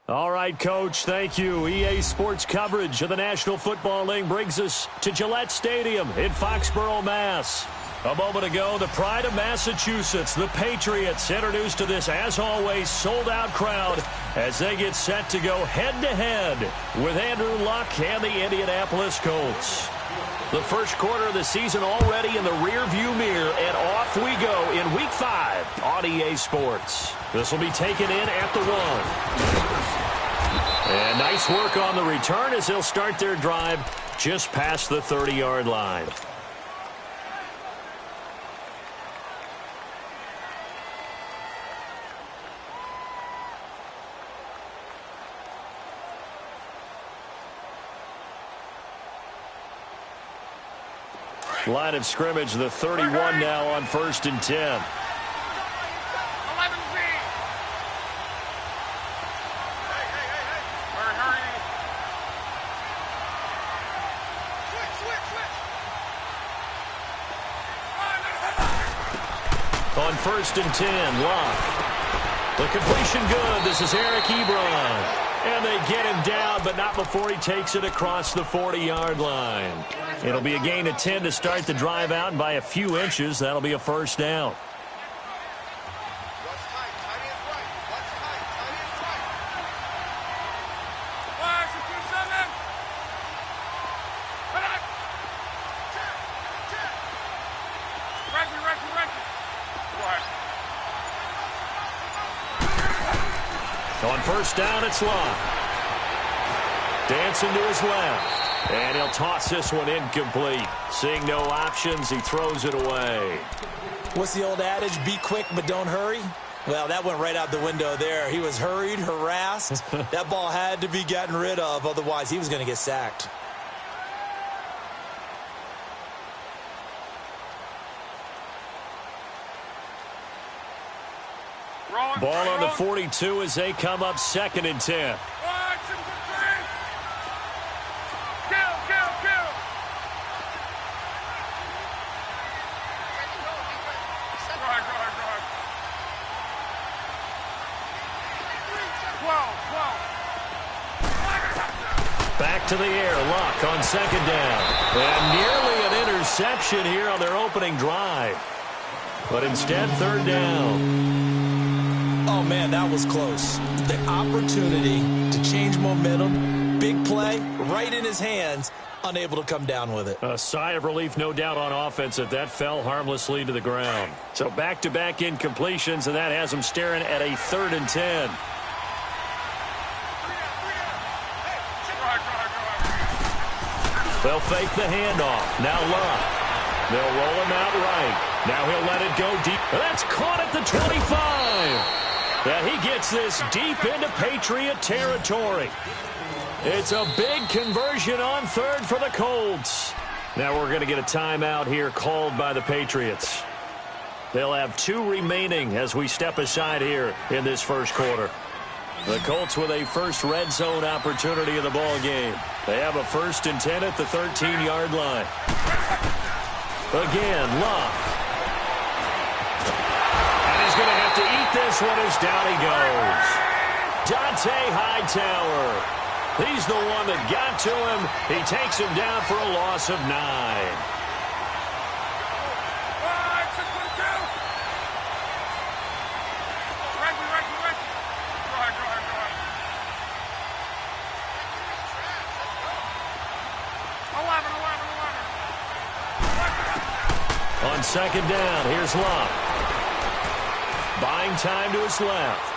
All right, Coach, thank you. EA Sports coverage of the National Football League brings us to Gillette Stadium in Foxborough, Mass. A moment ago, the pride of Massachusetts, the Patriots, introduced to this, as always, sold-out crowd as they get set to go head-to-head with Andrew Luck and the Indianapolis Colts. The first quarter of the season already in the rear-view mirror, and off we go in Week 5 on EA Sports. This will be taken in at the 1. And nice work on the return as they'll start their drive just past the 30-yard line. Line of scrimmage, the 31 now on 1st and 10. On 1st and 10, Luck. The completion good. This is Eric Ebron. And they get him down, but not before he takes it across the 40-yard line. It'll be a gain of 10 to start the drive out, and by a few inches, that'll be a first down. On 1st down, it's Luck. Dancing to his left. And he'll toss this one incomplete. Seeing no options, he throws it away. What's the old adage? Be quick, but don't hurry? Well, that went right out the window there. He was hurried, harassed. That ball had to be gotten rid of. Otherwise, he was going to get sacked. Ball on the 42 as they come up 2nd and 10. Back to the air, Luck on 2nd down. And nearly an interception here on their opening drive. But instead, 3rd down. Oh, man, that was close. The opportunity to change momentum, big play, right in his hands, unable to come down with it. A sigh of relief, no doubt, on offense if that fell harmlessly to the ground. So back-to-back incompletions, and that has them staring at a 3rd and 10. They'll fake the handoff. Now Luck. They'll roll him out right. Now he'll let it go deep. That's caught at the 25. And he gets this deep into Patriot territory. It's a big conversion on 3rd for the Colts. Now we're going to get a timeout here called by the Patriots. They'll have 2 remaining as we step aside here in this first quarter. The Colts with a first red zone opportunity in the ball game. They have a 1st and 10 at the 13-yard line. Again, Luck. And he's going to have to eat this one as down he goes. Dante Hightower. He's the one that got to him. He takes him down for a loss of 9. On 2nd down, here's Luck. Buying time to his left.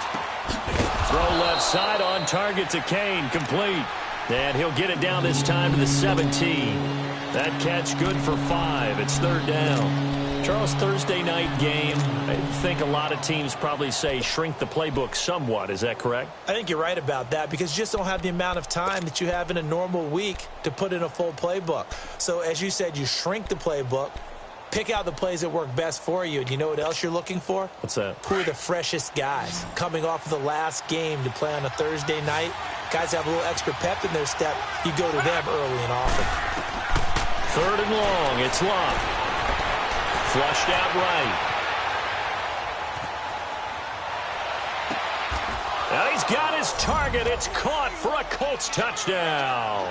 Throw left side on target to Kane, complete. And he'll get it down this time to the 17. That catch good for 5. It's 3rd down. Charles, Thursday night game, I think a lot of teams probably say shrink the playbook somewhat. Is that correct? I think you're right about that because you just don't have the amount of time that you have in a normal week to put in a full playbook. So as you said, you shrink the playbook. Pick out the plays that work best for you. And you know what else you're looking for? What's that? Who are the freshest guys? Coming off of the last game to play on a Thursday night, guys have a little extra pep in their step. You go to them early and often. 3rd and long. It's Luck. Flushed out right. Now he he's got his target. It's caught for a Colts touchdown.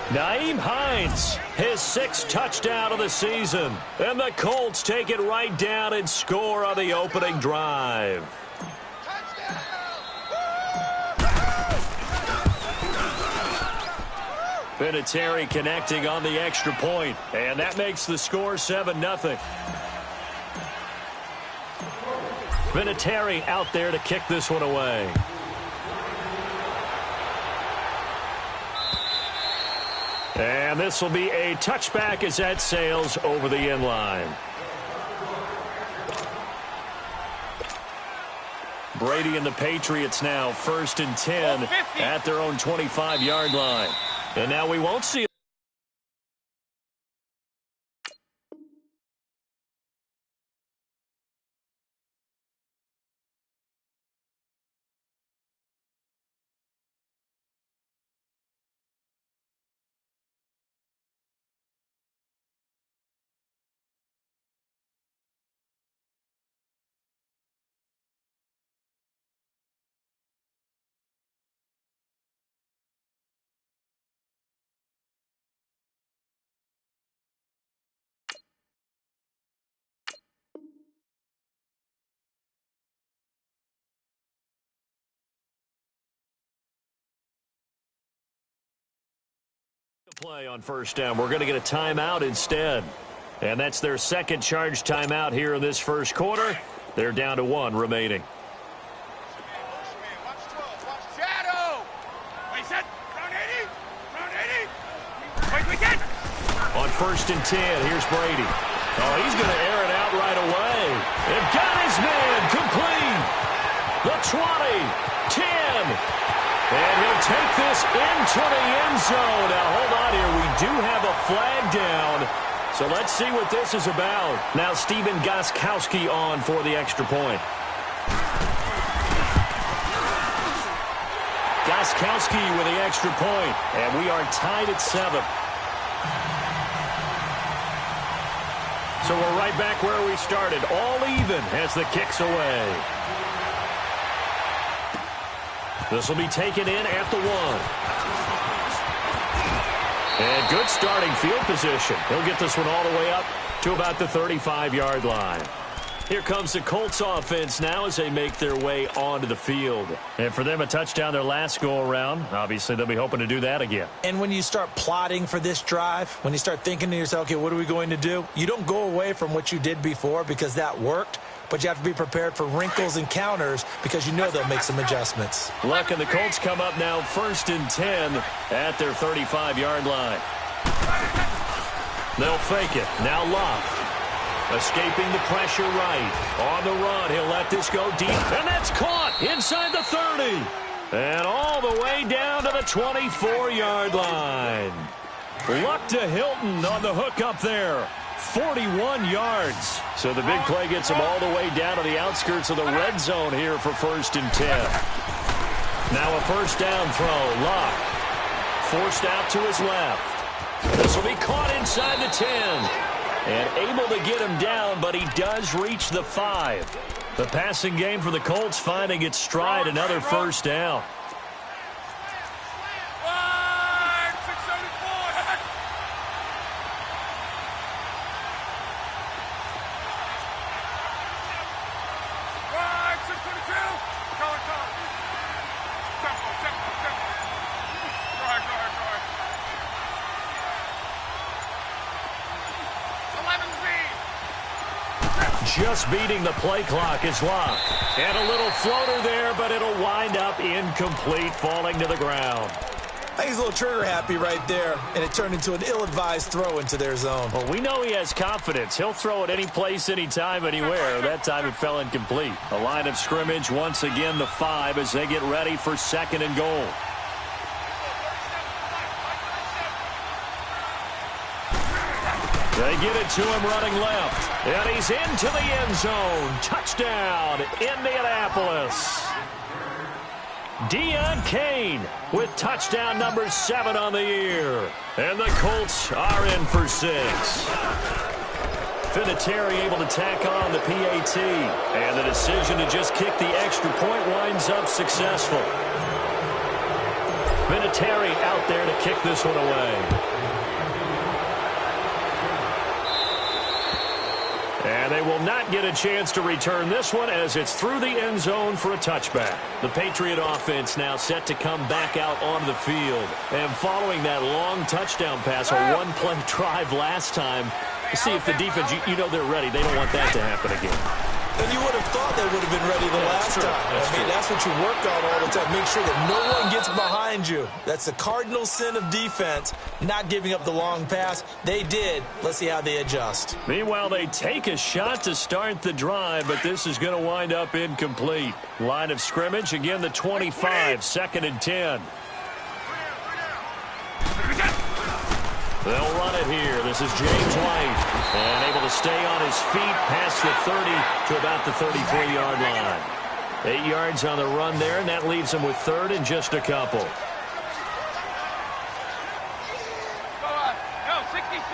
Nyheim Hines, his 6th touchdown of the season. And the Colts take it right down and score on the opening drive. Vinatieri connecting on the extra point, and that makes the score 7-0. Vinatieri out there to kick this one away. And this will be a touchback as that sails over the end line. Brady and the Patriots now 1st and 10 at their own 25-yard line. And now we won't see play on 1st down. We're going to get a timeout instead. And that's their 2nd charge timeout here in this 1st quarter. They're down to 1 remaining. On 1st and 10, here's Brady. Oh, he's going to air it out right away. And got his man complete. The 20, 10. And he'll take this into the end zone. Now, hold on here. We do have a flag down. So let's see what this is about. Now, Steven Gostkowski on for the extra point. Gostkowski with the extra point. And we are tied at 7. So we're right back where we started. All even as the kick's away. This will be taken in at the 1. And good starting field position. He'll get this one all the way up to about the 35-yard line. Here comes the Colts offense now as they make their way onto the field. And for them, a touchdown their last go-around. Obviously, they'll be hoping to do that again. And when you start plotting for this drive, when you start thinking to yourself, okay, what are we going to do? You don't go away from what you did before because that worked. But you have to be prepared for wrinkles and counters because you know they'll make some adjustments. Luck and the Colts come up now 1st and 10 at their 35-yard line. They'll fake it. Now Luck. Escaping the pressure right. On the run, he'll let this go deep. And that's caught inside the 30. And all the way down to the 24-yard line. Luck to Hilton on the hook up there. 41 yards. So the big play gets him all the way down to the outskirts of the red zone here for 1st and 10. Now a 1st down throw. Luck. Forced out to his left. This will be caught inside the 10. And able to get him down, but he does reach the 5. The passing game for the Colts finding its stride. Another 1st down. Just beating the play clock is Luck. And a little floater there, but it'll wind up incomplete, falling to the ground. I think he's a little trigger happy right there, and it turned into an ill-advised throw into their zone. Well, we know he has confidence. He'll throw it any place, anytime, anywhere. That time it fell incomplete. A line of scrimmage, once again, the 5 as they get ready for 2nd and goal. They get it to him running left. And he's into the end zone. Touchdown, Indianapolis. Deion Kane with touchdown number 7 on the year. And the Colts are in for 6. Vinatieri able to tack on the PAT. And the decision to just kick the extra point winds up successful. Vinatieri out there to kick this one away. And they will not get a chance to return this one as it's through the end zone for a touchback. The Patriot offense now set to come back out onto the field. And following that long touchdown pass, a one-play drive last time, to see if the defense, you know they're ready. They don't want that to happen again. And you would have thought they would have been ready the last time. That's what you work on all the time. Make sure that no one gets behind you. That's the cardinal sin of defense, not giving up the long pass. They did. Let's see how they adjust. Meanwhile, they take a shot to start the drive, but this is going to wind up incomplete. Line of scrimmage, again, the 25, 2nd and 10. They'll run it here. This is James White. And able to stay on his feet past the 30 to about the 33-yard line. 8 yards on the run there, and that leaves him with 3rd and just a couple. Go, 66.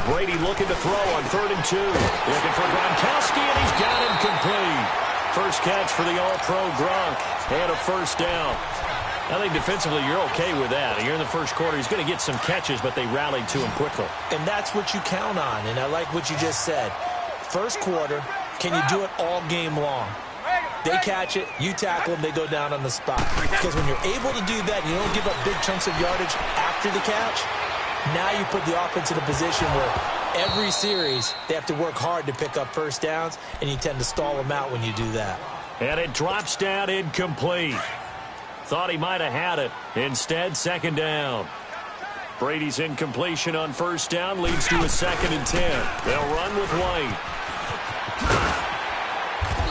Brady looking to throw on 3rd and 2. Looking for Gronkowski, and he's got him complete. First catch for the All-Pro Gronk, and a first down. I think defensively you're okay with that. You're in the first quarter. He's going to get some catches, but they rallied to him quickly. And that's what you count on, and I like what you just said. First quarter, can you do it all game long? They catch it, you tackle them, they go down on the spot. Because when you're able to do that, you don't give up big chunks of yardage after the catch, now you put the offense in a position where every series they have to work hard to pick up first downs, and you tend to stall them out when you do that. And it drops down incomplete. Thought he might have had it. Instead, 2nd down. Brady's incompletion on first down leads to a 2nd and 10. They'll run with White.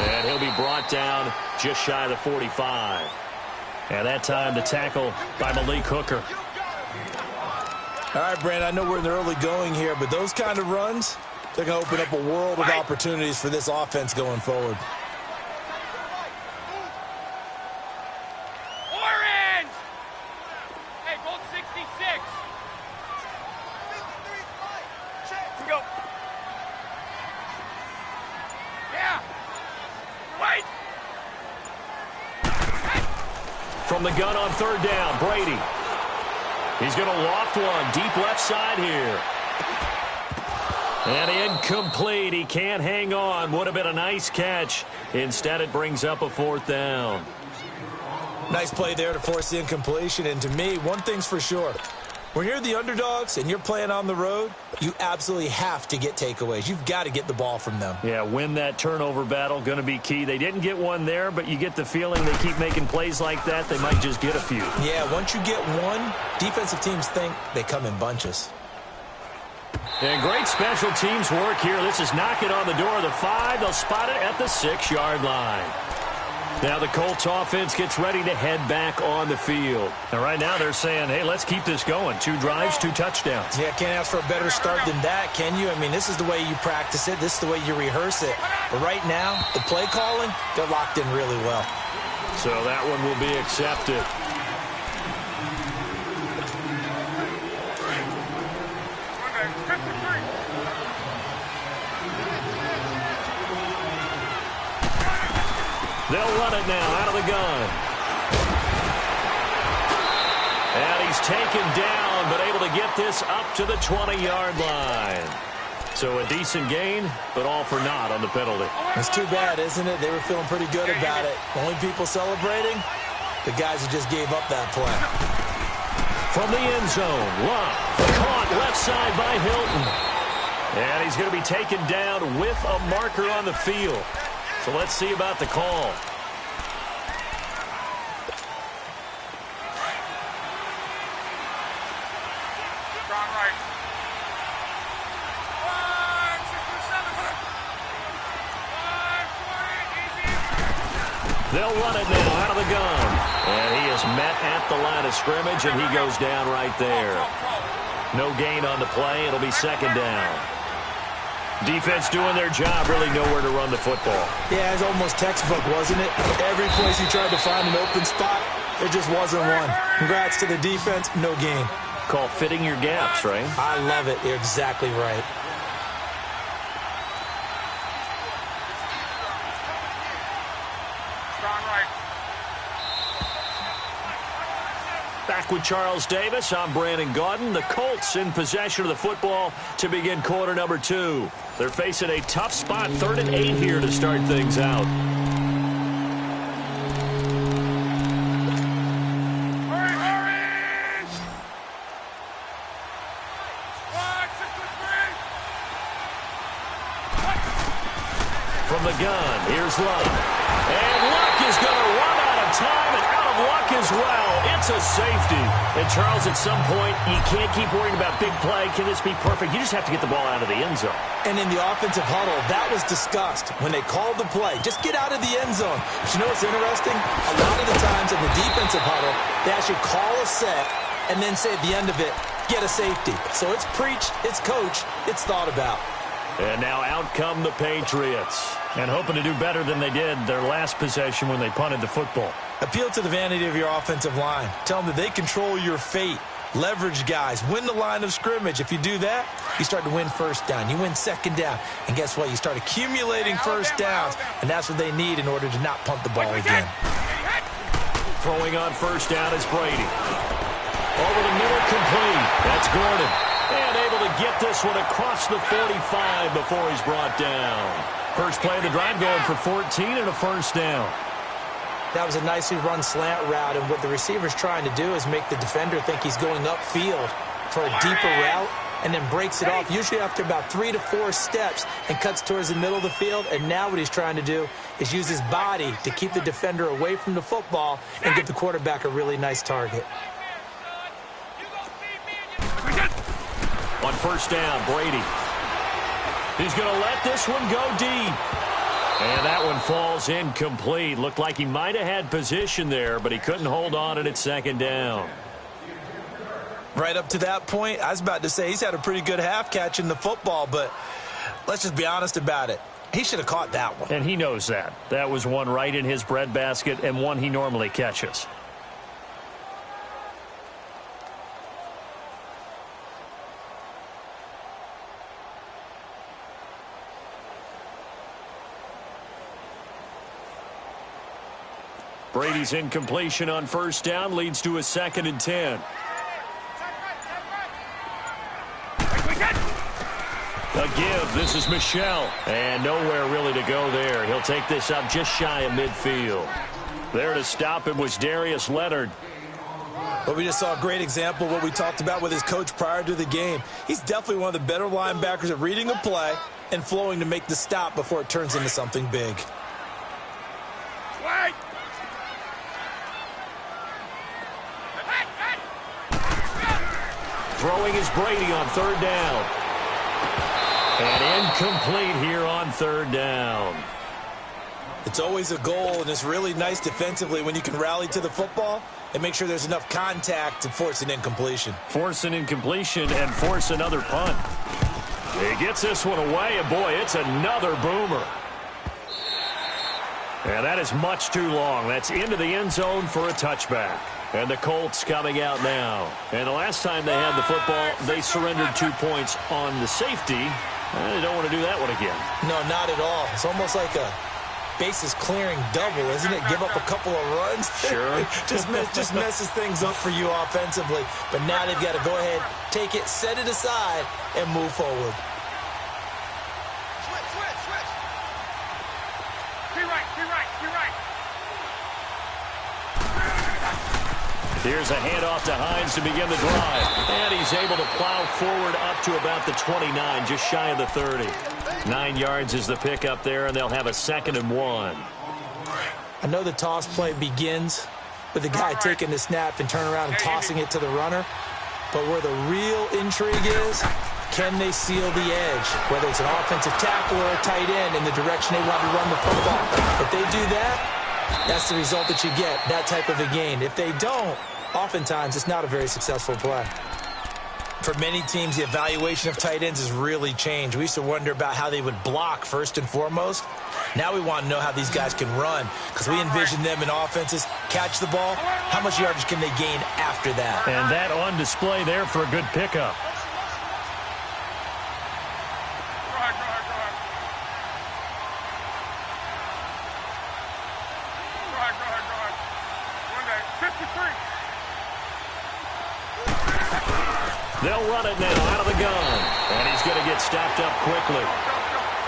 And he'll be brought down just shy of the 45. And that time the tackle by Malik Hooker. All right, Brandon, I know we're in the early going here, but those kind of runs, they're going to open up a world of opportunities for this offense going forward. Orange! Hey, bolt 66. Let's go. Yeah. Wait. From the gun on 3rd down, Brady. He's going to loft one deep left side here. And incomplete. He can't hang on. Would have been a nice catch. Instead, it brings up a 4th down. Nice play there to force the incompletion. And to me, one thing's for sure. When you're the underdogs and you're playing on the road, you absolutely have to get takeaways. You've got to get the ball from them. Yeah, win that turnover battle, going to be key. They didn't get one there, but you get the feeling they keep making plays like that, they might just get a few. Yeah, once you get one, defensive teams think they come in bunches. And great special teams work here. This is knocking on the door of the 5. They'll spot it at the 6-yard line. Now the Colts offense gets ready to head back on the field. And right now they're saying, hey, let's keep this going. 2 drives, 2 touchdowns. Yeah, can't ask for a better start than that, can you? I mean, this is the way you practice it. This is the way you rehearse it. But right now, the play calling, they're locked in really well. So that one will be accepted. They'll run it now out of the gun. And he's taken down, but able to get this up to the 20-yard line. So a decent gain, but all for naught on the penalty. It's too bad, isn't it? They were feeling pretty good about it. Only people celebrating, the guys who just gave up that play. From the end zone, Love caught left side by Hilton. And he's going to be taken down with a marker on the field. So let's see about the call. Strong right. They'll run it now out of the gun. And he is met at the line of scrimmage, and he goes down right there. No gain on the play. It'll be 2nd down. Defense doing their job, really nowhere to run the football. Yeah, it's almost textbook, wasn't it? Every place he tried to find an open spot, There just wasn't one. Congrats to the defense, no gain. Call fitting your gaps, right? I love it. You're exactly right. Strong right. Back with Charles Davis, I'm Brandon Gaudin. The Colts in possession of the football to begin quarter number 2. They're facing a tough spot, 3rd and 8 here to start things out. Hurry, hurry! From the gun, here's Luck. And Luck is going to run out of time and out of luck as well. It's a safety. And, Charles, at some point, you can't keep worrying about big play. Can this be perfect? You just have to get the ball out of the end zone. And in the offensive huddle, that was discussed when they called the play. Just get out of the end zone. But you know what's interesting? A lot of the times in the defensive huddle, they actually call a set and then say at the end of it, get a safety. So it's preached, it's coached, it's thought about. And now out come the Patriots. And hoping to do better than they did their last possession when they punted the football. Appeal to the vanity of your offensive line. Tell them that they control your fate. Leverage guys. Win the line of scrimmage. If you do that, you start to win first down. You win second down. And guess what? You start accumulating first downs. And that's what they need in order to not punt the ball again. Throwing on first down is Brady. Over the middle, complete. That's Gordon. And able to get this one across the 45 before he's brought down. First play of the drive going for 14 and a first down. That was a nicely run slant route, and what the receiver's trying to do is make the defender think he's going upfield for a deeper route and then breaks it off, usually after about 3 to 4 steps, and cuts towards the middle of the field. And now what he's trying to do is use his body to keep the defender away from the football and give the quarterback a really nice target. On first down, Brady. He's going to let this one go deep. And that one falls incomplete. Looked like he might have had position there, but he couldn't hold on at second down. Right up to that point, I was about to say he's had a pretty good half catching the football, but let's just be honest about it. He should have caught that one. And he knows that. That was one right in his breadbasket and one he normally catches. Brady's incompletion on first down leads to a 2nd and 10. A give. This is Michel. And nowhere really to go there. He'll take this up just shy of midfield. There to stop him was Darius Leonard. But we just saw a great example of what we talked about with his coach prior to the game. He's definitely one of the better linebackers at reading a play and flowing to make the stop before it turns into something big. Wait! Throwing is Brady on third down. And incomplete here on third down. It's always a goal, and it's really nice defensively when you can rally to the football and make sure there's enough contact to force an incompletion. Force an incompletion and force another punt. He gets this one away, and boy, it's another boomer. And that is much too long. That's into the end zone for a touchback. And the Colts coming out now. And the last time they had the football, they surrendered 2 points on the safety. They don't want to do that one again. No, not at all. It's almost like a bases clearing double, isn't it? Give up a couple of runs. Sure. just messes things up for you offensively. But now they've got to go ahead, take it, set it aside, and move forward. Here's a handoff to Hines to begin the drive. And he's able to plow forward up to about the 29, just shy of the 30. 9 yards is the pickup there, and they'll have a 2nd and 1. I know the toss play begins with the guy taking the snap and turning around and tossing it to the runner. But where the real intrigue is, can they seal the edge? Whether it's an offensive tackle or a tight end in the direction they want to run the football. If they do that, that's the result that you get, that type of a gain. If they don't, oftentimes it's not a very successful play. For many teams, the evaluation of tight ends has really changed. We used to wonder about how they would block first and foremost. Now we want to know how these guys can run, because we envision them in offenses catch the ball, how much yardage can they gain after that? And that on display there for a good pickup. They'll run it now out of the gun. And he's going to get stopped up quickly.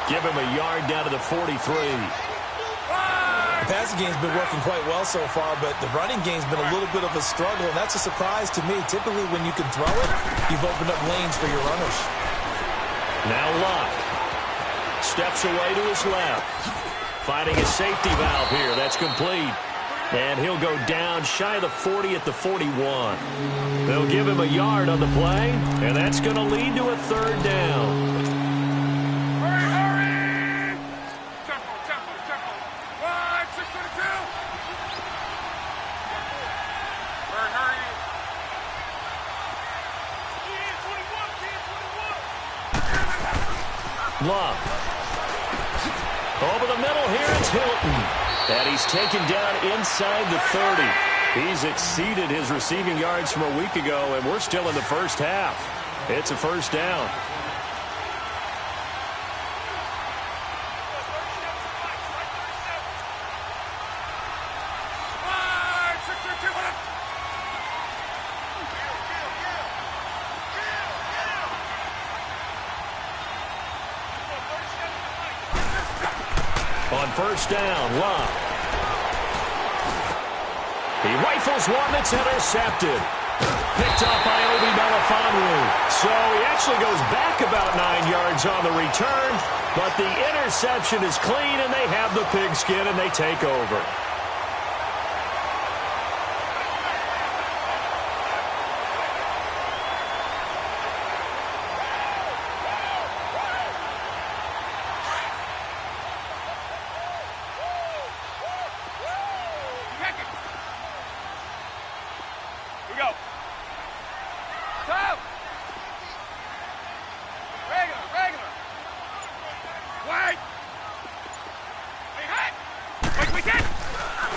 Give him a yard down to the 43. The passing game's been working quite well so far, but the running game's been a little bit of a struggle, and that's a surprise to me. Typically, when you can throw it, you've opened up lanes for your runners. Now Luck steps away to his left. Finding a safety valve here. That's complete. And he'll go down shy of the 40 at the 41. They'll give him a yard on the play, and that's going to lead to a third down. Hurry! Tempo. 1, 622. Hurry. 21. Love. Over the middle here, it's Hilton. And he's taken down inside the 30. He's exceeded his receiving yards from a week ago, and we're still in the first half. It's a first down. On first down, Love. He rifles one that's intercepted. Picked up by Obi Melifonwu. So he actually goes back about 9 yards on the return, but the interception is clean, and they have the pigskin, and they take over.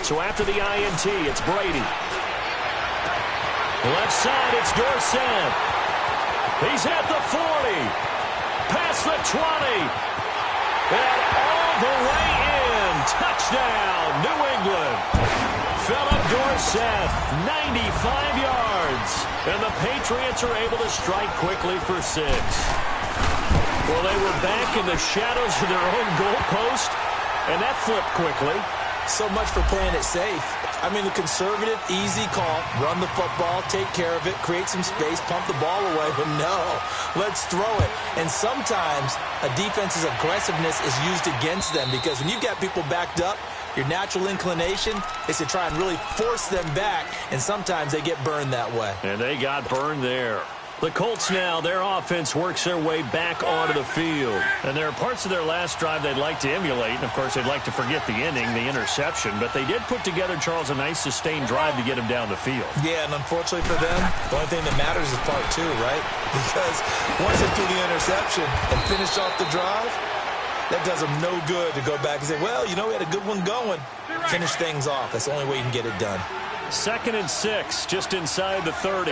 So after the INT, it's Brady. Left side, it's Dorsett. He's at the 40. Past the 20. And all the way in. Touchdown, New England. Philip Dorsett, 95 yards. And the Patriots are able to strike quickly for 6. Well, they were back in the shadows of their own goalpost, and that flipped quickly. So much for playing it safe. I mean, the conservative, easy call, run the football, take care of it, create some space, pump the ball away. But no, let's throw it. And sometimes a defense's aggressiveness is used against them, because when you've got people backed up, your natural inclination is to try and really force them back, and sometimes they get burned that way. And they got burned there. The Colts now, their offense works their way back onto the field. And there are parts of their last drive they'd like to emulate. And, of course, they'd like to forget the ending, the interception. But they did put together, Charles, a nice sustained drive to get him down the field. Yeah, and unfortunately for them, the only thing that matters is part 2, right? Because once they threw the interception and finished off the drive, that does them no good to go back and say, well, you know, we had a good one going. Finish things off. That's the only way you can get it done. 2nd and 6, just inside the 30.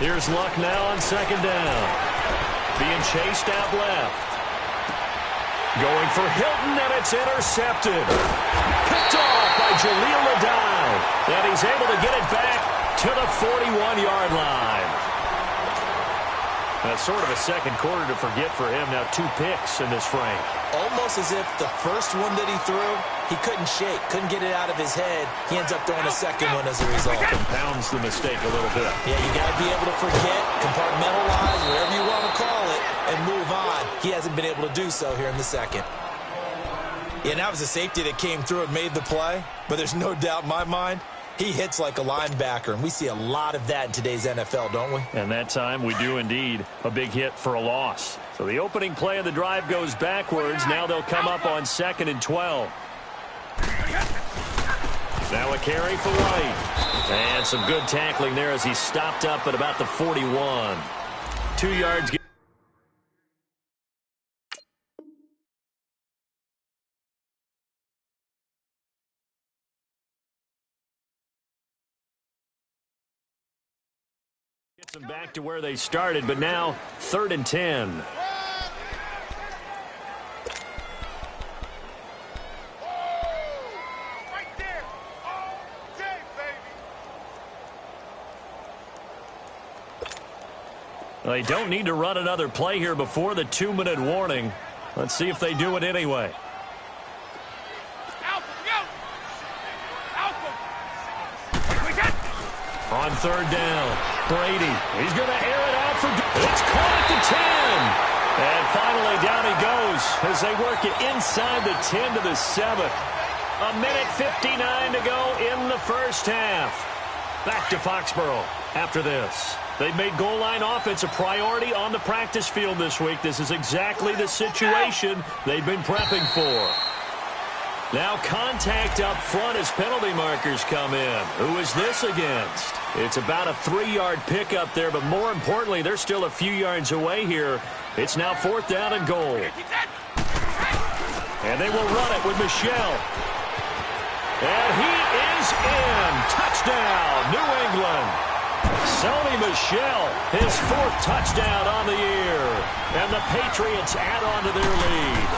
Here's Luck now on 2nd down. Being chased out left. Going for Hilton, and it's intercepted. Picked off by Jaleel Adai. And he's able to get it back to the 41-yard line. That's sort of a second quarter to forget for him. Now 2 picks in this frame. Almost as if the first one that he threw, he couldn't shake, couldn't get it out of his head. He ends up throwing a second one as a result. Compounds the mistake a little bit. Yeah, you got to be able to forget, compartmentalize, whatever you want to call it, and move on. He hasn't been able to do so here in the second. Yeah, and that was a safety that came through and made the play, but there's no doubt in my mind, he hits like a linebacker, and we see a lot of that in today's NFL, don't we? And that time we do indeed. A big hit for a loss. So the opening play of the drive goes backwards. Now they'll come up on 2nd and 12. Now a carry for White. And some good tackling there as he stopped up at about the 41. 2 yards. Gets them back to where they started, but now 3rd and 10. They don't need to run another play here before the 2-minute warning. Let's see if they do it anyway. On 3rd down, Brady. He's going to air it out for... It's caught at the 10. And finally down he goes as they work it inside the 10 to the 7. 1:59 to go in the first half. Back to Foxborough after this. They've made goal line offense a priority on the practice field this week. This is exactly the situation they've been prepping for. Now contact up front as penalty markers come in. Who is this against? It's about a 3-yard pickup there, but more importantly, they're still a few yards away here. It's now 4th down and goal. And they will run it with Michelle. And he is in. Touchdown, New England. Sony Michel, his 4th touchdown on the year. And the Patriots add on to their lead.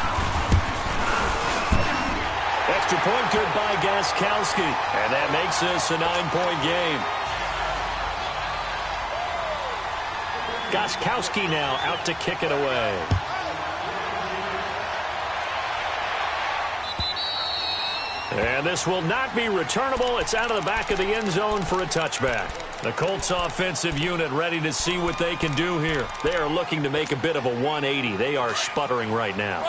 Extra point good by Gostkowski. And that makes this a 9-point game. Gostkowski now out to kick it away. And this will not be returnable. It's out of the back of the end zone for a touchback. The Colts offensive unit ready to see what they can do here. They are looking to make a bit of a 180. They are sputtering right now.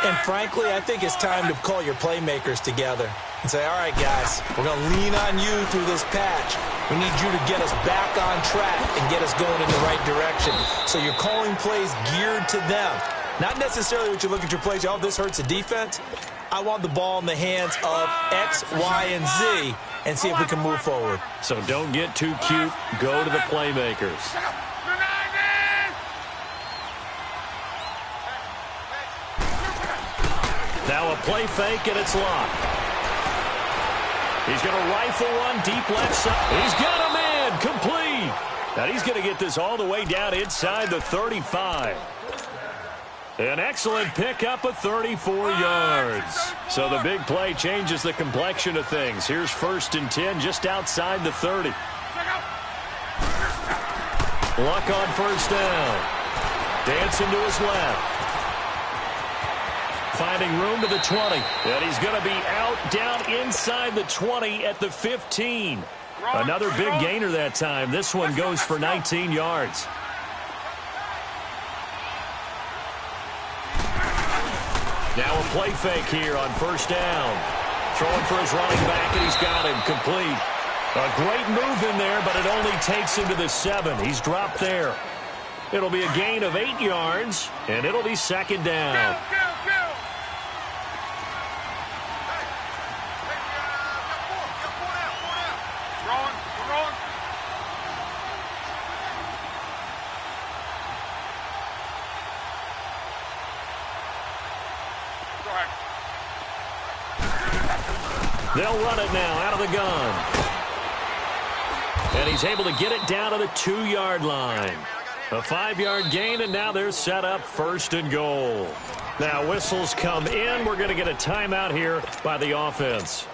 And frankly, I think it's time to call your playmakers together and say, all right, guys, we're going to lean on you through this patch. We need you to get us back on track and get us going in the right direction. So you're calling plays geared to them. Not necessarily what you look at your plays, oh, this hurts the defense. I want the ball in the hands of X, Y, and Z and see if we can move forward. So don't get too cute. Go to the playmakers. Now a play fake, and it's locked. He's going to rifle one deep left side. He's got a man complete. And he's going to get this all the way down inside the 35. An excellent pickup of 34 yards. So the big play changes the complexion of things. Here's 1st and 10 just outside the 30. Luck on 1st down. Dancing to his left. Finding room to the 20. And he's going to be out down inside the 20 at the 15. Another big gainer that time. This one goes for 19 yards. Now a play fake here on 1st down. Throwing for his running back, and he's got him complete. A great move in there, but it only takes him to the 7. He's dropped there. It'll be a gain of 8 yards, and it'll be 2nd down. They'll run it now out of the gun. And he's able to get it down to the 2-yard line. A 5-yard gain, and now they're set up 1st and goal. Now whistles come in. We're going to get a timeout here by the offense,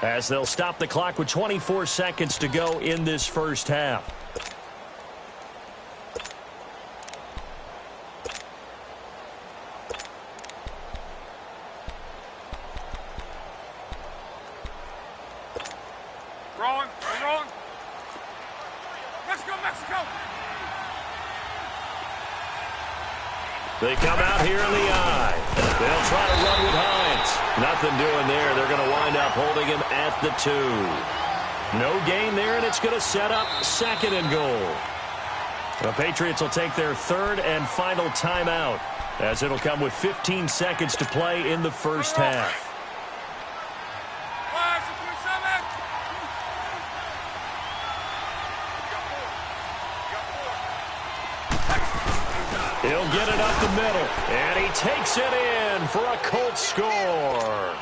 as they'll stop the clock with 24 seconds to go in this first half. Rolling. Let's go, Mexico. They come out here in the eye. They'll try to run with Hines. Nothing doing there. They're going to wind up holding him at the 2. No gain there, and it's going to set up 2nd and goal. The Patriots will take their 3rd and final timeout, as it'll come with 15 seconds to play in the first half. He'll get it up the middle, and he takes it in for a Colts score.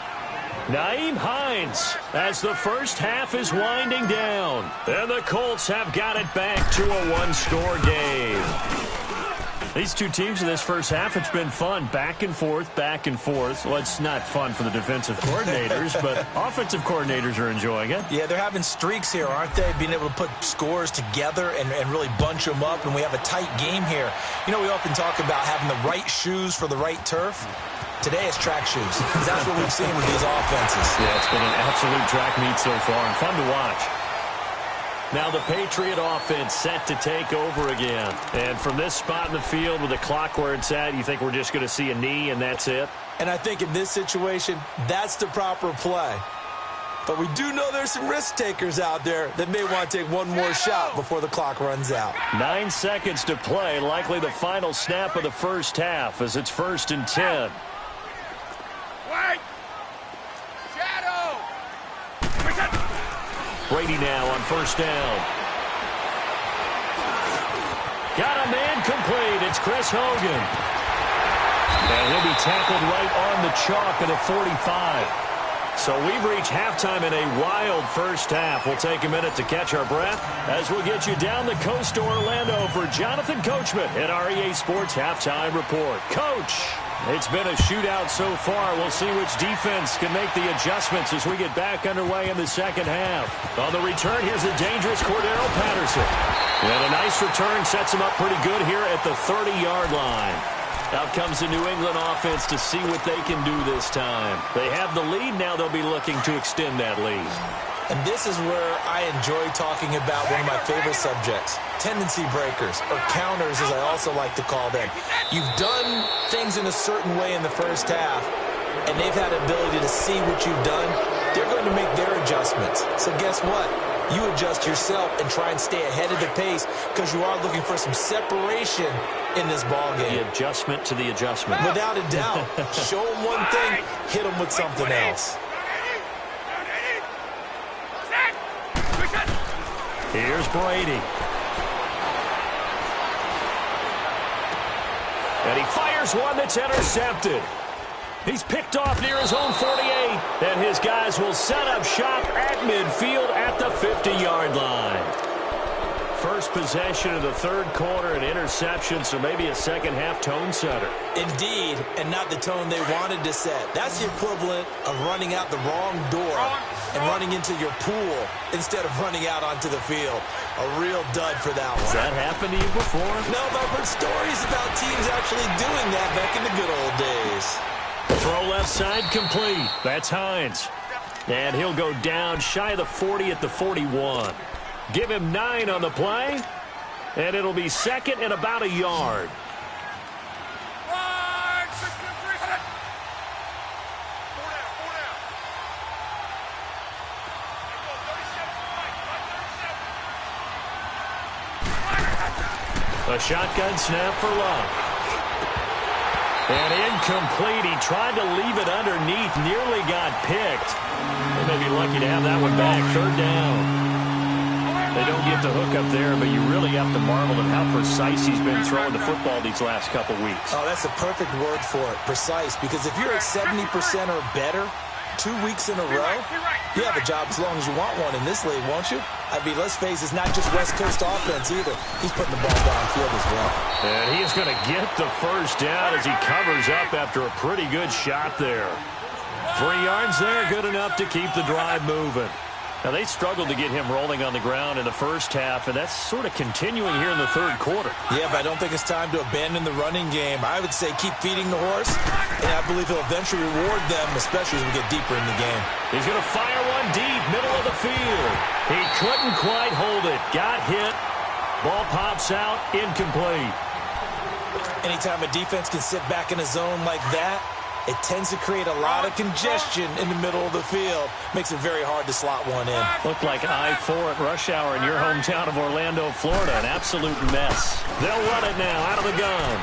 Nyheim Hines as the first half is winding down. And the Colts have got it back to a one-score game. These two teams in this first half, it's been fun. Back and forth, back and forth. Well, it's not fun for the defensive coordinators, but offensive coordinators are enjoying it. Yeah, they're having streaks here, aren't they? Being able to put scores together and really bunch them up, and we have a tight game here. You know, we often talk about having the right shoes for the right turf. Today it's track shoes, because that's what we've seen with these offenses. Yeah, it's been an absolute track meet so far, and fun to watch. Now the Patriot offense set to take over again. And from this spot in the field with the clock where it's at, you think we're just going to see a knee and that's it? And I think in this situation, that's the proper play. But we do know there's some risk takers out there that may want to take one more shot before the clock runs out. 9 seconds to play, likely the final snap of the first half as it's 1st and 10. Wait! Shadow! Brady now on 1st down. Got a man complete. It's Chris Hogan. And he'll be tackled right on the chalk at a 45. So we've reached halftime in a wild first half. We'll take a minute to catch our breath as we'll get you down the coast to Orlando for Jonathan Coachman at our EA Sports Halftime Report. Coach, it's been a shootout so far. We'll see which defense can make the adjustments as we get back underway in the second half. On the return, here's a dangerous Cordero Patterson. And a nice return sets him up pretty good here at the 30-yard line. Out comes the New England offense to see what they can do this time. They have the lead. Now they'll be looking to extend that lead. And this is where I enjoy talking about one of my favorite subjects, tendency breakers, or counters as I also like to call them. You've done things in a certain way in the first half, and they've had the ability to see what you've done. They're going to make their adjustments. So guess what? You adjust yourself and try and stay ahead of the pace because you are looking for some separation in this ball game. The adjustment to the adjustment. Without a doubt. Show them one thing, hit them with something else. Here's Brady. And he fires one that's intercepted. He's picked off near his own 48. And his guys will set up shop at midfield at the 50-yard line. First possession of the third quarter, an interception, so maybe a second-half tone setter. Indeed, and not the tone they wanted to set. That's the equivalent of running out the wrong door and running into your pool instead of running out onto the field. A real dud for that one. Has that happened to you before? No, but I've heard stories about teams actually doing that back in the good old days. Throw left side complete. That's Hines. And he'll go down shy of the 40 at the 41. Give him 9 on the play, and it'll be second and about a yard. A shotgun snap for Love. And incomplete. He tried to leave it underneath, nearly got picked. They may be lucky to have that one back. 3rd down. They don't get the hook up there, but you really have to marvel at how precise he's been throwing the football these last couple weeks. Oh, that's the perfect word for it, precise. Because if you're at 70% or better 2 weeks in a row, you have a job as long as you want one in this league, won't you? I mean, let's face it, it's not just West Coast offense either. He's putting the ball downfield as well. And he is going to get the first down as he covers up after a pretty good shot there. 3 yards there, good enough to keep the drive moving. Now, they struggled to get him rolling on the ground in the first half, and that's sort of continuing here in the third quarter. Yeah, but I don't think it's time to abandon the running game. I would say keep feeding the horse, and I believe he'll eventually reward them, especially as we get deeper in the game. He's going to fire one deep, middle of the field. He couldn't quite hold it. Got hit. Ball pops out, incomplete. Anytime a defense can sit back in a zone like that, it tends to create a lot of congestion in the middle of the field. Makes it very hard to slot one in. Looked like I-4 at rush hour in your hometown of Orlando, Florida. An absolute mess. They'll run it now out of the gun.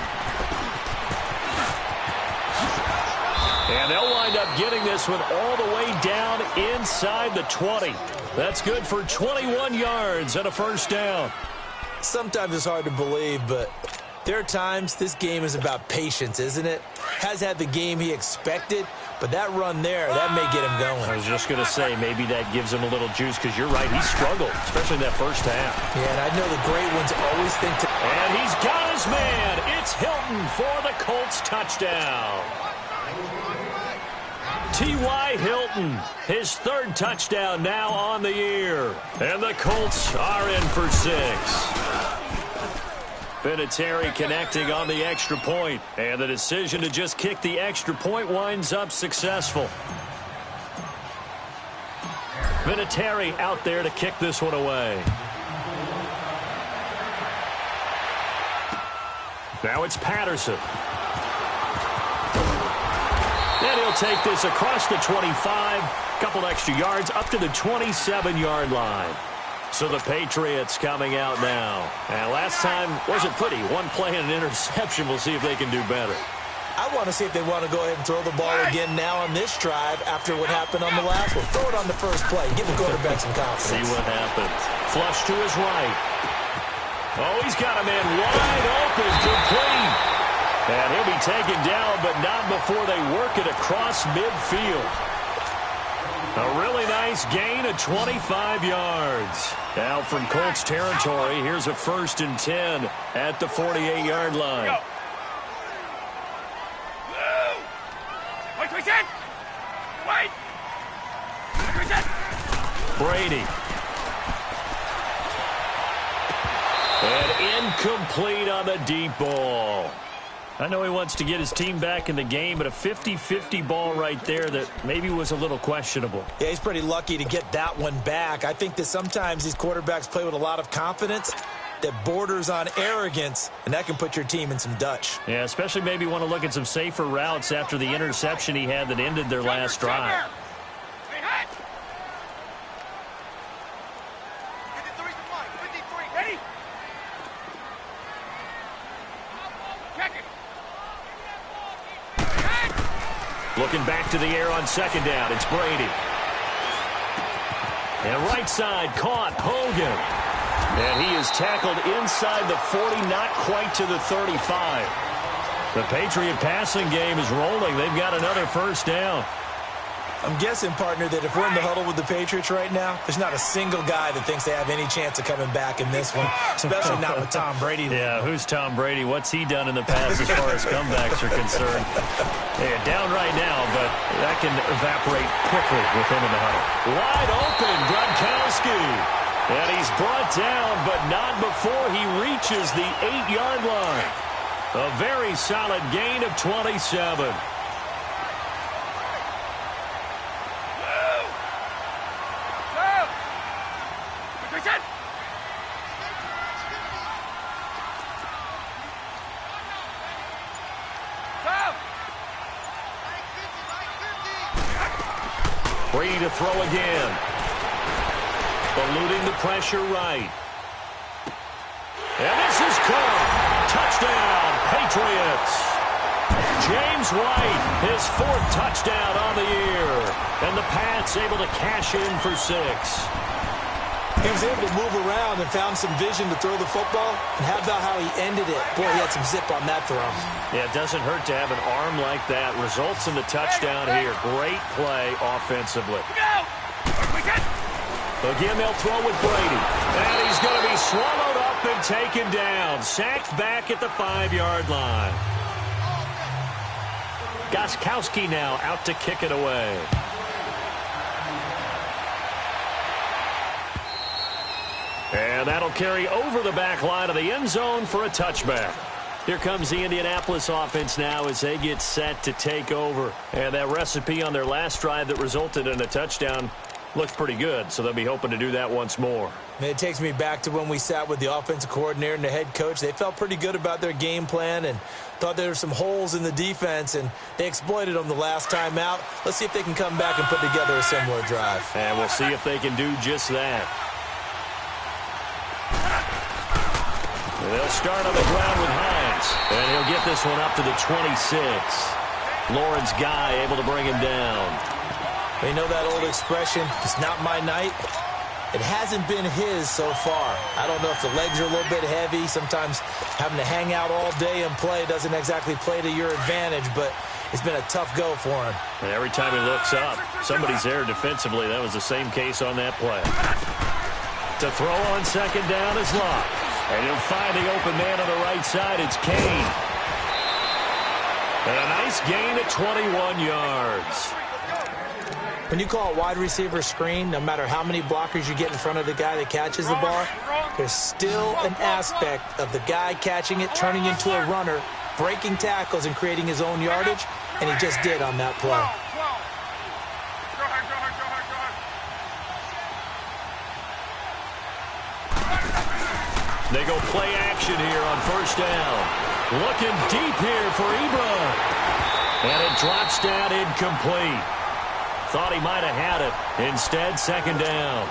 And they'll wind up getting this one all the way down inside the 20. That's good for 21 yards and a first down. Sometimes it's hard to believe, but there are times this game is about patience, isn't it? Has had the game he expected, But that run there, that may get him going. I was just going to say, maybe that gives him a little juice, because you're right, he struggled, especially in that first half. Yeah, and I know the great ones always think to... And he's got his man. It's Hilton for the Colts touchdown. T.Y. Hilton, his third touchdown now on the year. And the Colts are in for 6. Vinatieri connecting on the extra point, and the decision to just kick the extra point winds up successful. Vinatieri out there to kick this one away. Now it's Patterson. And he'll take this across the 25, couple extra yards up to the 27-yard line. So the Patriots coming out now. And last time wasn't pretty. One play and an interception. We'll see if they can do better. I want to see if they want to go ahead and throw the ball again now on this drive after what happened on the last one. Throw it on the first play. Give the quarterback some confidence. See what happens. Flush to his right. Oh, he's got a man wide open, complete. And he'll be taken down, but not before they work it across midfield. A really nice gain of 25 yards. Now from Colts territory, here's a 1st and 10 at the 48-yard line. Wait! Brady. And incomplete on the deep ball. I know he wants to get his team back in the game, but a 50-50 ball right there that maybe was a little questionable. Yeah, he's pretty lucky to get that one back. I think that sometimes these quarterbacks play with a lot of confidence that borders on arrogance, and that can put your team in some Dutch. Yeah, especially maybe want to look at some safer routes after the interception he had that ended their last drive. Looking back to the air on 2nd down. It's Brady. And right side caught Hogan. And he is tackled inside the 40, not quite to the 35. The Patriot passing game is rolling. They've got another 1st down. I'm guessing, partner, that if we're in the huddle with the Patriots right now, there's not a single guy that thinks they have any chance of coming back in this one, especially not with Tom Brady. Yeah, who's Tom Brady? What's he done in the past as far as comebacks are concerned? Yeah, down right now, but that can evaporate quickly with him in the huddle. Wide open, Gronkowski. And he's brought down, but not before he reaches the 8-yard line. A very solid gain of 27. Brady to throw again. Eluding the pressure right. And this is caught. Touchdown, Patriots. James White, his 4th touchdown on the year. And the Pats able to cash in for 6. He was able to move around and found some vision to throw the football. And how about how he ended it? Boy, he had some zip on that throw. Yeah, it doesn't hurt to have an arm like that. Results in the touchdown here. Great play offensively. Again, they'll throw with Brady. And he's going to be swallowed up and taken down. Sacked back at the 5-yard line. Gostkowski now out to kick it away. And that'll carry over the back line of the end zone for a touchback. Here comes the Indianapolis offense now as they get set to take over. And that recipe on their last drive that resulted in a touchdown looks pretty good, so they'll be hoping to do that once more. It takes me back to when we sat with the offensive coordinator and the head coach. They felt pretty good about their game plan and thought there were some holes in the defense, and they exploited them the last time out. Let's see if they can come back and put together a similar drive. And we'll see if they can do just that. And they'll start on the ground with Hines. And he'll get this one up to the 26. Lawrence Guy able to bring him down. You know that old expression, it's not my night? It hasn't been his so far. I don't know if the legs are a little bit heavy. Sometimes having to hang out all day and play doesn't exactly play to your advantage, but It's been a tough go for him. And every time he looks up, somebody's there defensively. That was the same case on that play. To throw on second down is Luck. And he'll find the open man on the right side. It's Kane. And a nice gain at 21 yards. When you call a wide receiver screen, no matter how many blockers you get in front of the guy that catches the ball, there's still an aspect of the guy catching it, turning into a runner, breaking tackles and creating his own yardage, and he just did on that play. They go play action here on first down. Looking deep here for Ibra. And it drops down incomplete. Thought he might have had it. Instead, second down.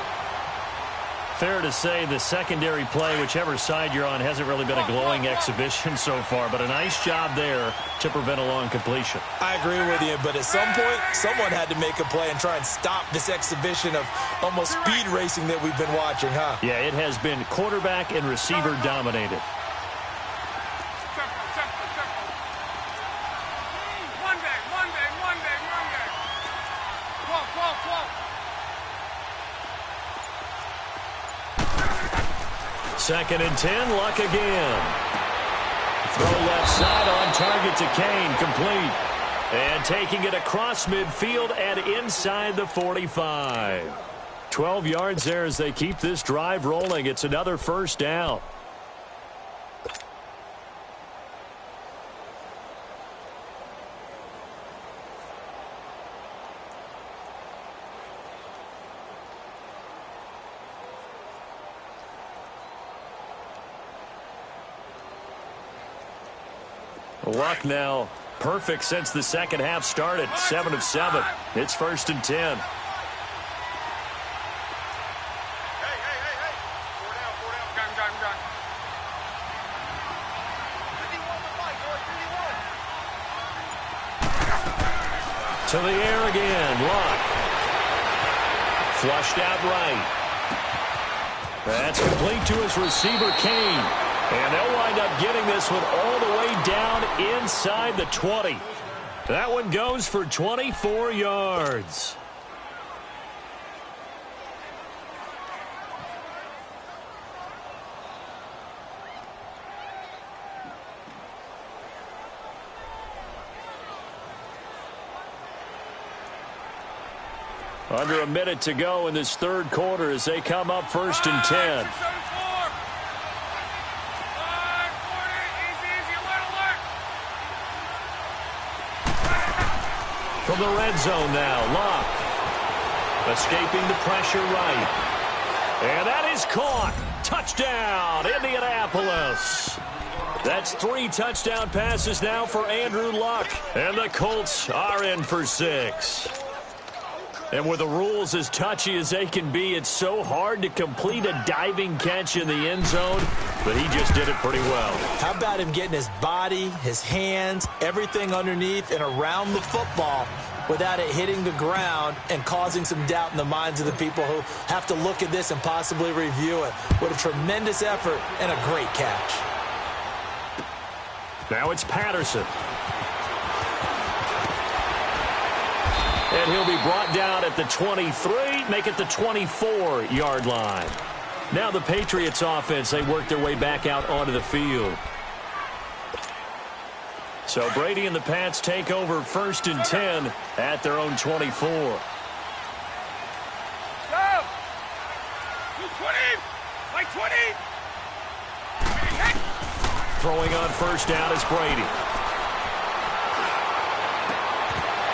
Fair to say the secondary play, whichever side you're on, hasn't really been a glowing exhibition so far, but a nice job there to prevent a long completion. I agree with you, but at some point, someone had to make a play and try and stop this exhibition of almost speed racing that we've been watching, huh? Yeah, it has been quarterback and receiver dominated. Second and 10, Luck again. Throw left side on target to Kane, complete. And taking it across midfield and inside the 45. 12 yards there as they keep this drive rolling. It's another first down. Luck now perfect since the second half started. 7 of 7. It's first and 10. Hey. 4 down. Gun. To the air again. Luck. Flushed out right. That's complete to his receiver, Kane. And they'll wind up getting this one all the way down inside the 20. That one goes for 24 yards. Under a minute to go in this third quarter as they come up first and 10. From the red zone now, Luck. Escaping the pressure right. And that is caught. Touchdown, Indianapolis. That's 3 touchdown passes now for Andrew Luck. And the Colts are in for 6. And with the rules as touchy as they can be, it's so hard to complete a diving catch in the end zone, but he just did it pretty well. How about him getting his body, his hands, everything underneath and around the football without it hitting the ground and causing some doubt in the minds of the people who have to look at this and possibly review it. What a tremendous effort and a great catch. Now it's Patterson. And he'll be brought down at the 23, make it the 24-yard line. Now the Patriots offense, they work their way back out onto the field. So Brady and the Pats take over first and 10 at their own 24. Go! 220! Like 20! Throwing on first down is Brady.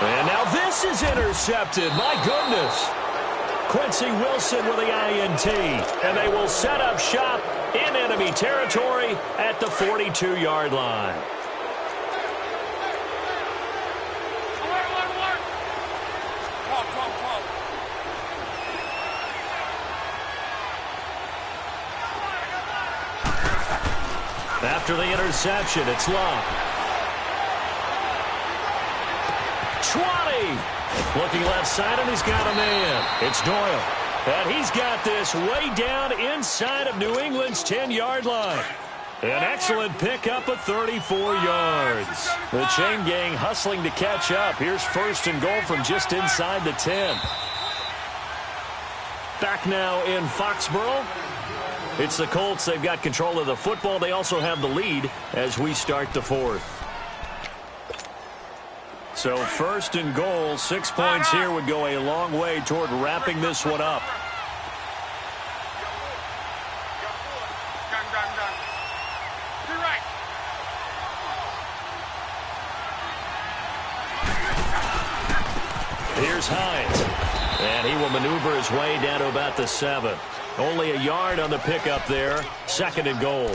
And now this is intercepted. My goodness. Quincy Wilson with the INT. And they will set up shop in enemy territory at the 42-yard line. After the interception, it's Luck. 20. Looking left side, and he's got a man. It's Doyle. And he's got this way down inside of New England's 10-yard line. An excellent pickup of 34 yards. The chain gang hustling to catch up. Here's 1st and goal from just inside the 10. Back now in Foxborough. It's the Colts. They've got control of the football. They also have the lead as we start the 4th. So 1st and goal, 6 points here would go a long way toward wrapping this one up. Here's Hines, and he will maneuver his way down to about the 7. Only a yard on the pickup there. 2nd and goal.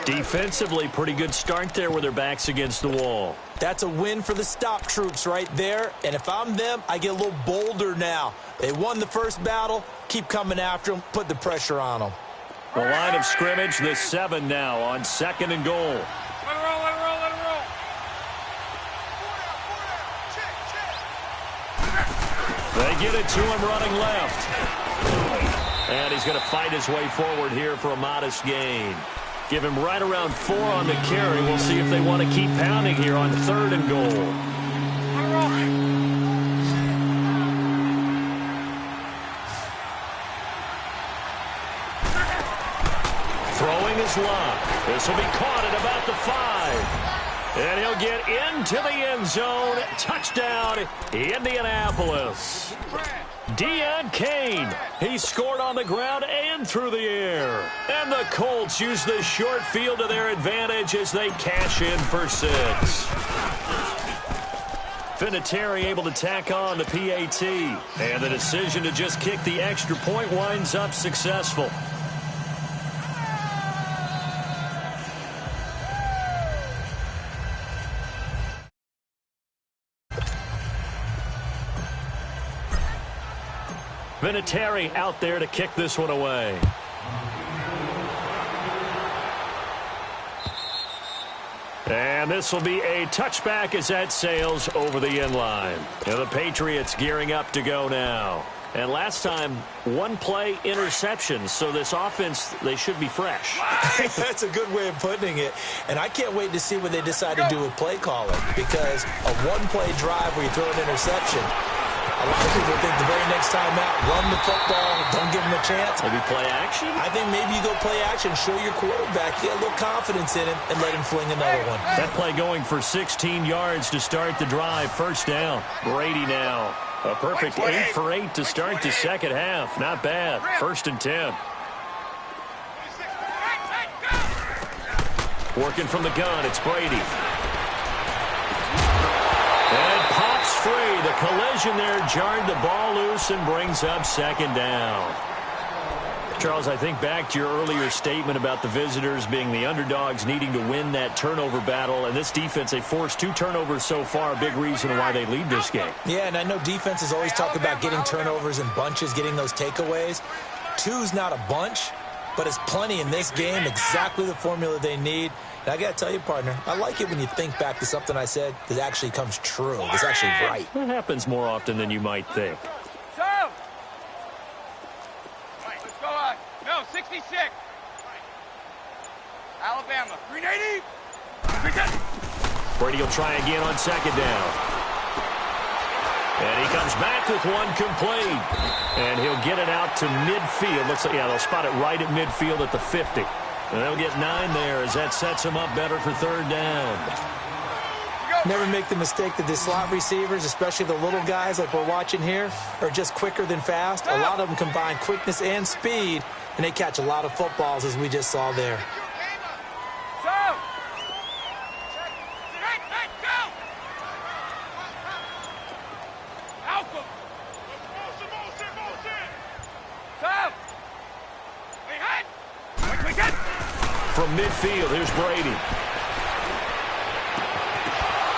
Defensively, pretty good start there with their backs against the wall. That's a win for the stop troops right there. And if I'm them, I get a little bolder now. They won the first battle. Keep coming after them. Put the pressure on them. The line of scrimmage, the 7 now on 2nd and goal. Let it roll, let it roll, let it roll. They get it to him running left. And he's going to fight his way forward here for a modest gain. Give him right around 4 on the carry. We'll see if they want to keep pounding here on 3rd and goal. Throwing his lock. This will be caught at about the 5. And he'll get into the end zone. Touchdown, Indianapolis. Deon Cain. He scored on the ground and through the air. And the Colts use the short field to their advantage as they cash in for 6. Vinatieri able to tack on the PAT. And the decision to just kick the extra point winds up successful. Vinatieri out there to kick this one away. And this will be a touchback as that sails over the end line. And the Patriots gearing up to go now. And last time, 1 play interception. So this offense, they should be fresh. That's a good way of putting it. And I can't wait to see what they decide to do with play calling. Because a 1-play drive where you throw an interception, a lot of people think the very next time out, run the football, don't give them a chance. Maybe play action? I think maybe you go play action, show your quarterback, get a little confidence in him, and let him fling another one. That play going for 16 yards to start the drive. 1st down. Brady now. A perfect 8 for 8 to start the second half. Not bad. 1st and 10. Working from the gun, it's Brady. And pops free. The collision there jarred the ball loose and brings up 2nd down. Charles, I think back to your earlier statement about the visitors being the underdogs needing to win that turnover battle. And this defense, they forced 2 turnovers so far, a big reason why they lead this game. Yeah, and I know defenses always talk about getting turnovers in bunches, getting those takeaways. 2's not a bunch, but it's plenty in this game, exactly the formula they need. And I got to tell you, partner, I like it when you think back to something I said that actually comes true. It's actually right. It happens more often than you might think. So, let's go on. No, 66. Alabama, 380. Brady will try again on 2nd down. And he comes back with 1 complete. And he'll get it out to midfield. Looks like, yeah, they'll spot it right at midfield at the 50. And they'll get 9 there as that sets them up better for 3rd down. Never make the mistake that the slot receivers, especially the little guys like we're watching here, are just quicker than fast. A lot of them combine quickness and speed, and they catch a lot of footballs, as we just saw there. From midfield, here's Brady.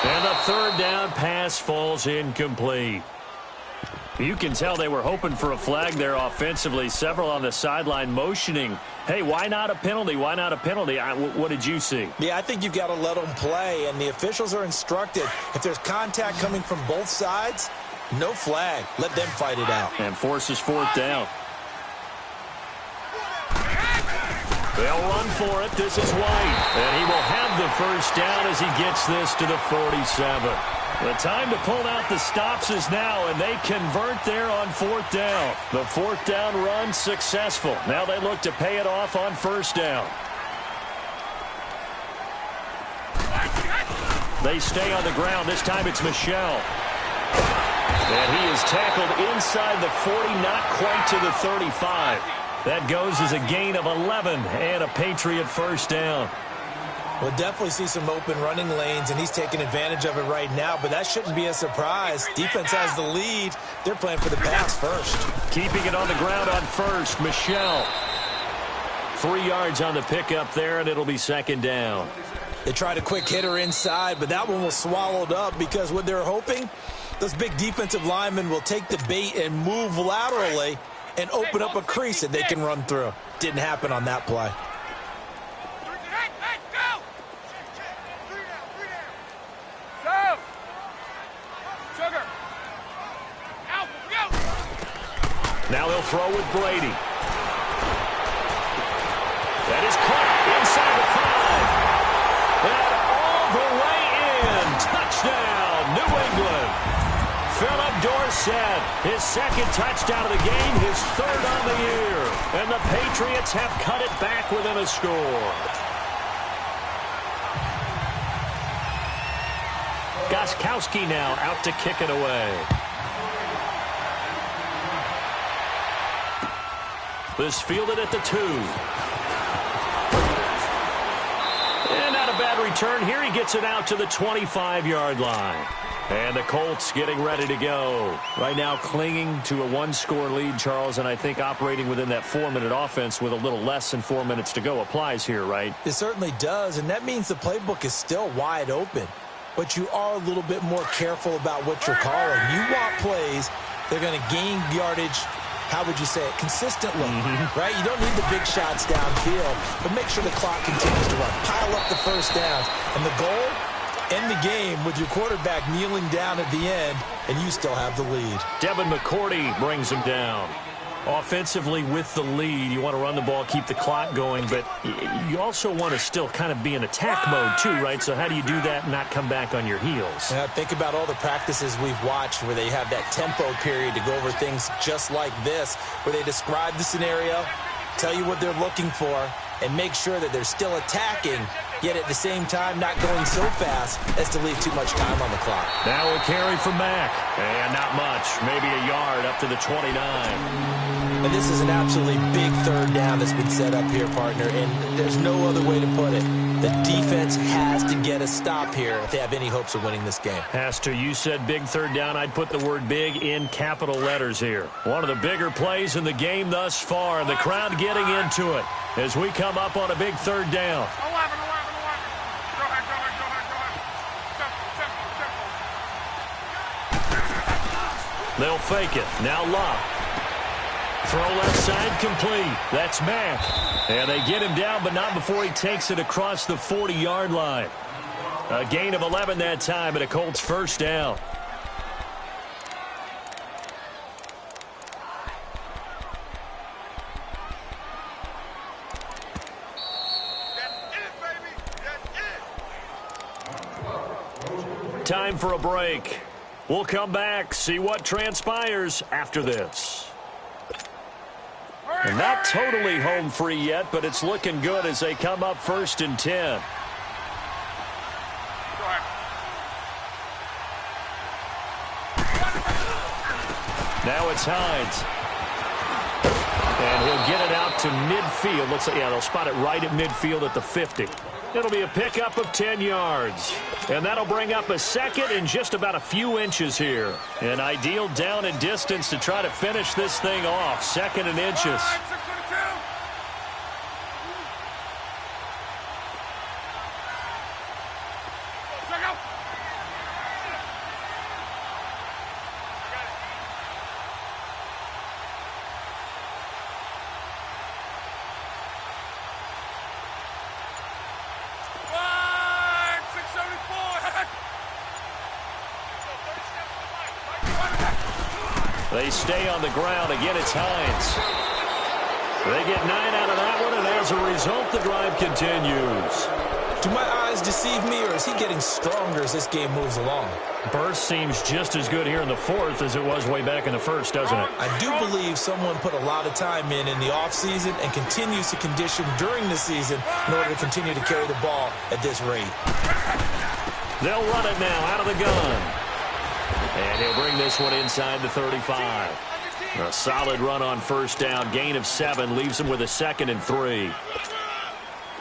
And the 3rd down pass falls incomplete. You can tell they were hoping for a flag there offensively. Several on the sideline motioning, hey, why not a penalty? Why not a penalty? What did you see? Yeah, I think you've got to let them play, and the officials are instructed. If there's contact coming from both sides, no flag. Let them fight it out. And forces 4th down. They'll run for it. This is White. And he will have the first down as he gets this to the 47. The time to pull out the stops is now, and they convert there on fourth down. The fourth down run successful. Now they look to pay it off on first down. They stay on the ground. This time it's Michel. And he is tackled inside the 40, not quite to the 35. That goes as a gain of 11 and a Patriot first down. We'll definitely see some open running lanes, and he's taking advantage of it right now, but that shouldn't be a surprise. Defense has the lead. They're playing for the pass first. Keeping it on the ground on first, Michel. 3 yards on the pickup there, and it'll be second down. They tried a quick hitter inside, but that one was swallowed up because what they're hoping, those big defensive linemen will take the bait and move laterally and open up a crease that they can run through. Didn't happen on that play. Now they'll throw with Brady. That is caught inside the 5. And all the way in. Touchdown, New England. Philip Dorsett, his second touchdown of the game, his third on the year. And the Patriots have cut it back within a score. Gostkowski now out to kick it away. This fielded at the 2. And not a bad return here. He gets it out to the 25-yard line. And the Colts getting ready to go. Right now clinging to a 1-score lead, Charles, and I think operating within that 4-minute offense with a little less than 4 minutes to go applies here, right? It certainly does, and that means the playbook is still wide open. But you are a little bit more careful about what you're calling. You want plays that are going to gain yardage, how would you say it, consistently, right? You don't need the big shots downfield, but make sure the clock continues to run. Pile up the first downs. And the goal, end the game with your quarterback kneeling down at the end, and you still have the lead. Devin McCourty brings him down. Offensively with the lead, you want to run the ball, keep the clock going, but you also want to still kind of be in attack mode too, right? So how do you do that and not come back on your heels? Now, think about all the practices we've watched where they have that tempo period to go over things just like this, where they describe the scenario, tell you what they're looking for, and make sure that they're still attacking, yet at the same time not going so fast as to leave too much time on the clock. Now a carry from Mack. And not much, maybe a yard up to the 29. And this is an absolutely big third down that's been set up here, partner, and there's no other way to put it. The defense has to get a stop here if they have any hopes of winning this game. Has to. You said big third down. I'd put the word big in capital letters here. One of the bigger plays in the game thus far, and the crowd getting into it as we come up on a big third down. 11. They'll fake it. Now Love. Throw left side complete. That's Mack. And they get him down, but not before he takes it across the 40-yard line. A gain of 11 that time, and a Colts first down. Time for a break. We'll come back, see what transpires after this. And not totally home free yet, but it's looking good as they come up 1st and 10. Now it's Hines. And he'll get it out to midfield. Looks like, yeah, they'll spot it right at midfield at the 50. It'll be a pickup of 10 yards. And that'll bring up a second in just about a few inches here. An ideal down and distance to try to finish this thing off. 2nd and inches. They stay on the ground. Again, it's Hines. They get 9 out of that one, and as a result, the drive continues. Do my eyes deceive me, or is he getting stronger as this game moves along? Burst seems just as good here in the fourth as it was way back in the first, doesn't it? I do believe someone put a lot of time in the offseason and continues to condition during the season in order to continue to carry the ball at this rate. They'll run it now out of the gun. And he'll bring this one inside the 35. A solid run on first down. Gain of 7 leaves him with a 2nd and 3.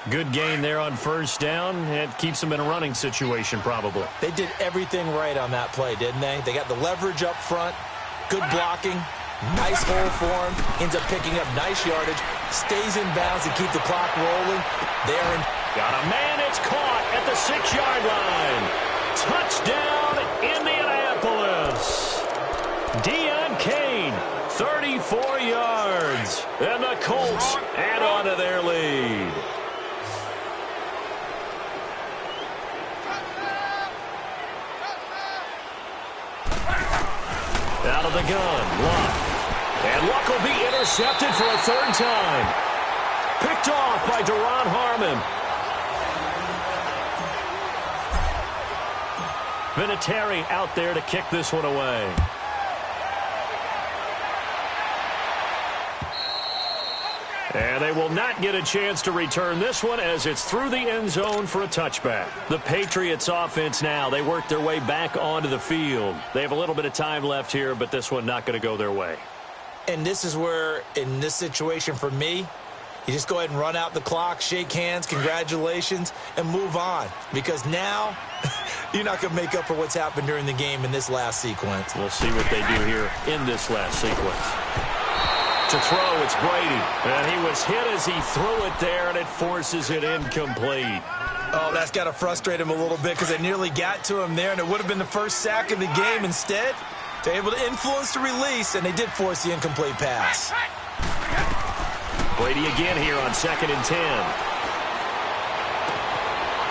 Good gain there on first down. It keeps them in a running situation probably. They did everything right on that play, didn't they? They got the leverage up front, good blocking, nice hole for him, ends up picking up nice yardage, stays in bounds to keep the clock rolling. Got a man, it's caught at the 6-yard line. Touchdown, Indianapolis. Deion Kane, 34 yards. And the Colts add on to their lead. Out of the gun, Luck. And Luck will be intercepted for a 3rd time. Picked off by Deron Harmon. Vinatieri out there to kick this one away. And they will not get a chance to return this one as it's through the end zone for a touchback. The Patriots offense now, they work their way back onto the field. They have a little bit of time left here, but this one not going to go their way. And this is where, in this situation for me, you just go ahead and run out the clock, shake hands, congratulations, and move on. Because now, you're not going to make up for what's happened during the game in this last sequence. We'll see what they do here in this last sequence. To throw, it's Brady. And he was hit as he threw it there, and it forces it incomplete. Oh, that's got to frustrate him a little bit because they nearly got to him there, and it would have been the first sack of the game. Instead, they're able to influence the release, and they did force the incomplete pass. Brady again here on 2nd and 10.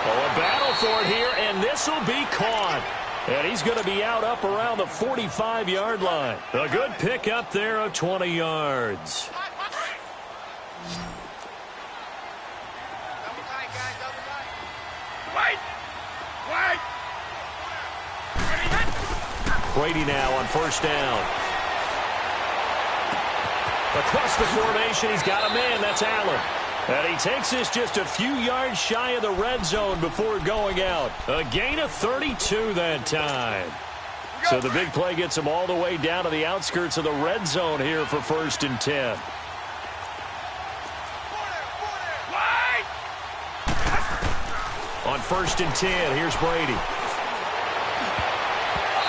Oh, a battle for it here, and this will be caught. And he's going to be out up around the 45-yard line. A good pick up there of 20 yards. Brady now on first down. Across the formation, he's got a man. That's Allen. And he takes this just a few yards shy of the red zone before going out. A gain of 32 that time. So the big play gets him all the way down to the outskirts of the red zone here for 1st and 10. On 1st and 10, here's Brady.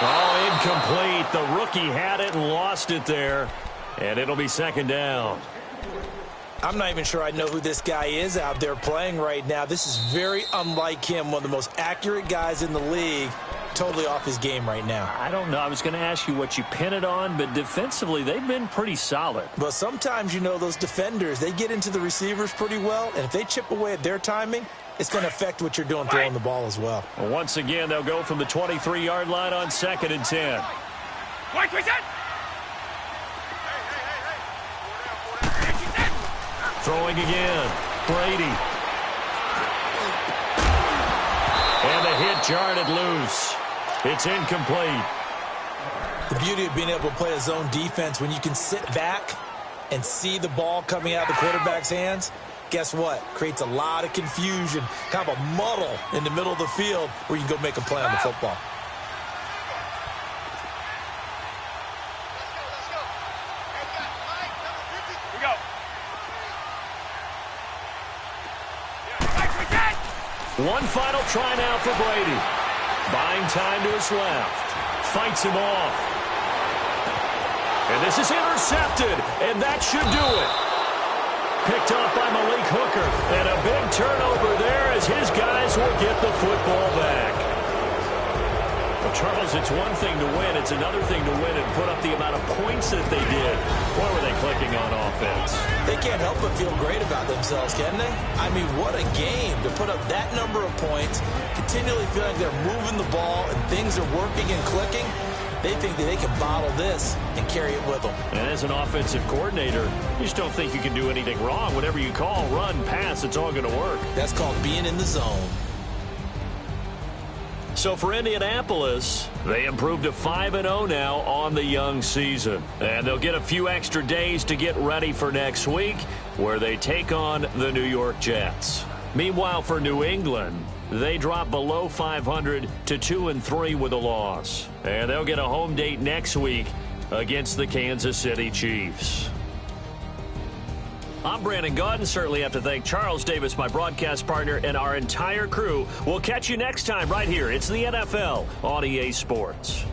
Oh, incomplete. The rookie had it and lost it there. And it'll be 2nd down. I'm not even sure I know who this guy is out there playing right now. This is very unlike him, one of the most accurate guys in the league. Totally off his game right now. I don't know. I was going to ask you what you pin it on, but defensively, they've been pretty solid. But sometimes, you know, those defenders, they get into the receivers pretty well, and if they chip away at their timing, it's going to affect what you're doing throwing the ball as well. Well, once again, they'll go from the 23-yard line on 2nd and 10. Throwing again. Brady. And the hit jarred it loose. It's incomplete. The beauty of being able to play a zone defense when you can sit back and see the ball coming out of the quarterback's hands, guess what? Creates a lot of confusion, kind of a muddle in the middle of the field where you can go make a play on the football. One final try now for Brady. Buying time to his left. Fights him off. And this is intercepted, and that should do it. Picked off by Malik Hooker, and a big turnover there as his guys will get the football back. Well, Charles, it's one thing to win. It's another thing to win and put up the amount of points that they did. What were they clicking on offense? They can't help but feel great about themselves, can they? I mean, what a game to put up that number of points, continually feeling like they're moving the ball and things are working and clicking. They think that they can bottle this and carry it with them. And as an offensive coordinator, you just don't think you can do anything wrong. Whatever you call, run, pass, it's all going to work. That's called being in the zone. So for Indianapolis, they improved to 5-0 now on the young season. And they'll get a few extra days to get ready for next week, where they take on the New York Jets. Meanwhile, for New England, they drop below 500 to 2-3 with a loss. And they'll get a home date next week against the Kansas City Chiefs. I'm Brandon Gaudin. Certainly have to thank Charles Davis, my broadcast partner, and our entire crew. We'll catch you next time right here. It's the NFL on EA Sports.